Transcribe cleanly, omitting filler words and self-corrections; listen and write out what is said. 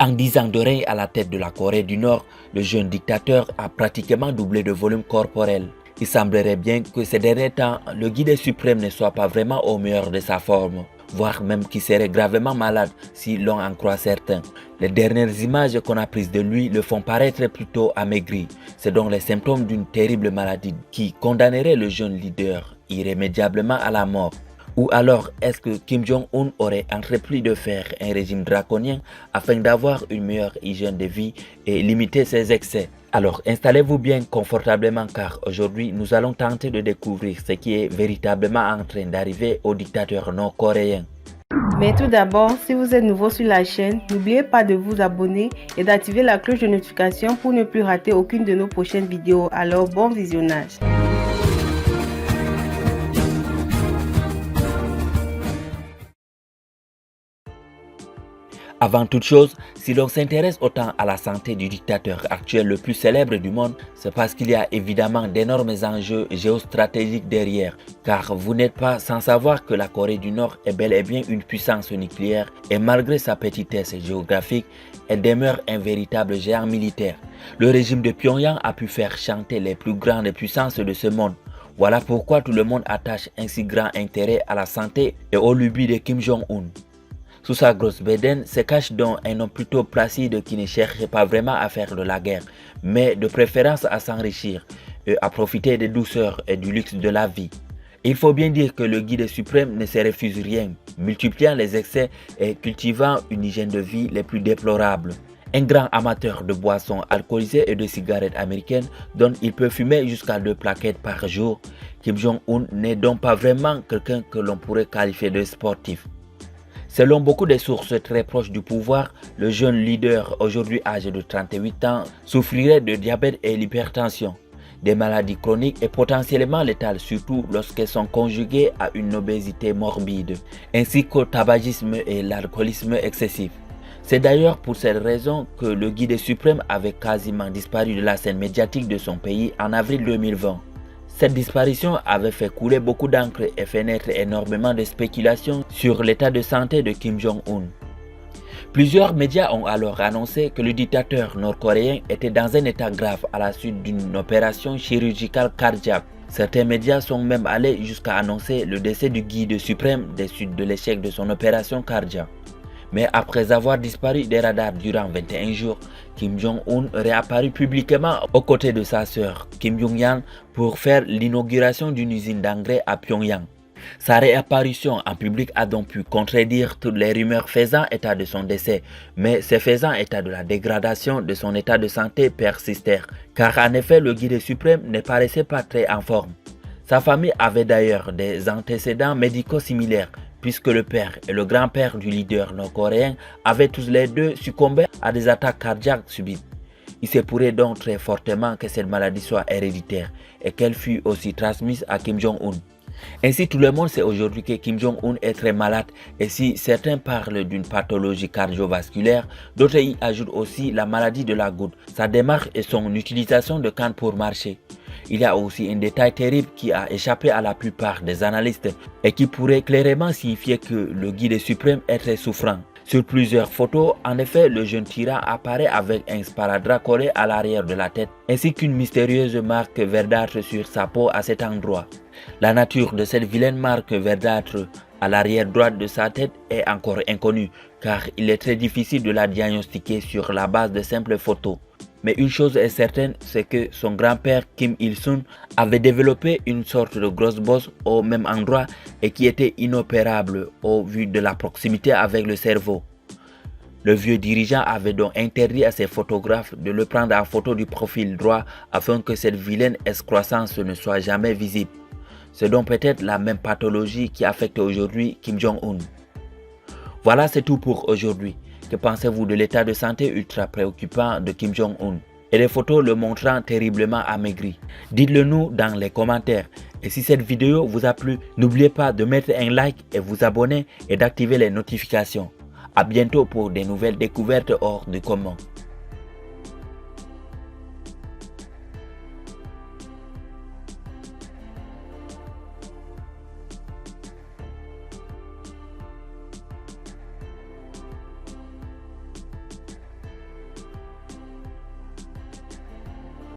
En 10 ans de règne à la tête de la Corée du Nord, le jeune dictateur a pratiquement doublé de volume corporel. Il semblerait bien que ces derniers temps, le guide suprême ne soit pas vraiment au meilleur de sa forme, voire même qu'il serait gravement malade si l'on en croit certains. Les dernières images qu'on a prises de lui le font paraître plutôt amaigri. C'est donc les symptômes d'une terrible maladie qui condamnerait le jeune leader irrémédiablement à la mort. Ou alors, est-ce que Kim Jong-un aurait entrepris de faire un régime draconien afin d'avoir une meilleure hygiène de vie et limiter ses excès? Alors, installez-vous bien confortablement car aujourd'hui, nous allons tenter de découvrir ce qui est véritablement en train d'arriver au dictateur nord-coréen. Mais tout d'abord, si vous êtes nouveau sur la chaîne, n'oubliez pas de vous abonner et d'activer la cloche de notification pour ne plus rater aucune de nos prochaines vidéos. Alors, bon visionnage! Avant toute chose, si l'on s'intéresse autant à la santé du dictateur actuel le plus célèbre du monde, c'est parce qu'il y a évidemment d'énormes enjeux géostratégiques derrière. Car vous n'êtes pas sans savoir que la Corée du Nord est bel et bien une puissance nucléaire et malgré sa petitesse géographique, elle demeure un véritable géant militaire. Le régime de Pyongyang a pu faire chanter les plus grandes puissances de ce monde. Voilà pourquoi tout le monde attache un si grand intérêt à la santé et aux lubies de Kim Jong-un. Sous sa grosse bédaine se cache donc un homme plutôt placide qui ne cherche pas vraiment à faire de la guerre, mais de préférence à s'enrichir et à profiter des douceurs et du luxe de la vie. Il faut bien dire que le guide suprême ne se refuse rien, multipliant les excès et cultivant une hygiène de vie les plus déplorables. Un grand amateur de boissons alcoolisées et de cigarettes américaines dont il peut fumer jusqu'à 2 plaquettes par jour, Kim Jong-un n'est donc pas vraiment quelqu'un que l'on pourrait qualifier de sportif. Selon beaucoup de sources très proches du pouvoir, le jeune leader, aujourd'hui âgé de 38 ans, souffrirait de diabète et l'hypertension, des maladies chroniques et potentiellement létales, surtout lorsqu'elles sont conjuguées à une obésité morbide, ainsi qu'au tabagisme et l'alcoolisme excessif. C'est d'ailleurs pour cette raison que le guide suprême avait quasiment disparu de la scène médiatique de son pays en avril 2020. Cette disparition avait fait couler beaucoup d'encre et fait naître énormément de spéculations sur l'état de santé de Kim Jong-un. Plusieurs médias ont alors annoncé que le dictateur nord-coréen était dans un état grave à la suite d'une opération chirurgicale cardiaque. Certains médias sont même allés jusqu'à annoncer le décès du guide suprême des suites de l'échec de son opération cardiaque. Mais après avoir disparu des radars durant 21 jours, Kim Jong-un réapparut publiquement aux côtés de sa sœur Kim Jong-yan pour faire l'inauguration d'une usine d'engrais à Pyongyang. Sa réapparition en public a donc pu contredire toutes les rumeurs faisant état de son décès, mais ces faisant état de la dégradation de son état de santé persistèrent, car en effet le guide suprême ne paraissait pas très en forme. Sa famille avait d'ailleurs des antécédents médicaux similaires, puisque le père et le grand-père du leader nord-coréen avaient tous les deux succombé à des attaques cardiaques subites. Il se pourrait donc très fortement que cette maladie soit héréditaire et qu'elle fût aussi transmise à Kim Jong-un. Ainsi, tout le monde sait aujourd'hui que Kim Jong-un est très malade et si certains parlent d'une pathologie cardiovasculaire, d'autres y ajoutent aussi la maladie de la goutte, sa démarche et son utilisation de canne pour marcher. Il y a aussi un détail terrible qui a échappé à la plupart des analystes et qui pourrait clairement signifier que le guide suprême est très souffrant. Sur plusieurs photos, en effet, le jeune tyran apparaît avec un sparadrap collé à l'arrière de la tête, ainsi qu'une mystérieuse marque verdâtre sur sa peau à cet endroit. La nature de cette vilaine marque verdâtre à l'arrière droite de sa tête est encore inconnue, car il est très difficile de la diagnostiquer sur la base de simples photos. Mais une chose est certaine, c'est que son grand-père Kim Il-sung avait développé une sorte de grosse bosse au même endroit et qui était inopérable au vu de la proximité avec le cerveau. Le vieux dirigeant avait donc interdit à ses photographes de le prendre en photo du profil droit afin que cette vilaine excroissance ne soit jamais visible. C'est donc peut-être la même pathologie qui affecte aujourd'hui Kim Jong-un. Voilà, c'est tout pour aujourd'hui. Que pensez-vous de l'état de santé ultra préoccupant de Kim Jong-un et les photos le montrant terriblement amaigri? Dites-le nous dans les commentaires. Et si cette vidéo vous a plu, n'oubliez pas de mettre un like et vous abonner et d'activer les notifications. A bientôt pour des nouvelles découvertes hors du commun.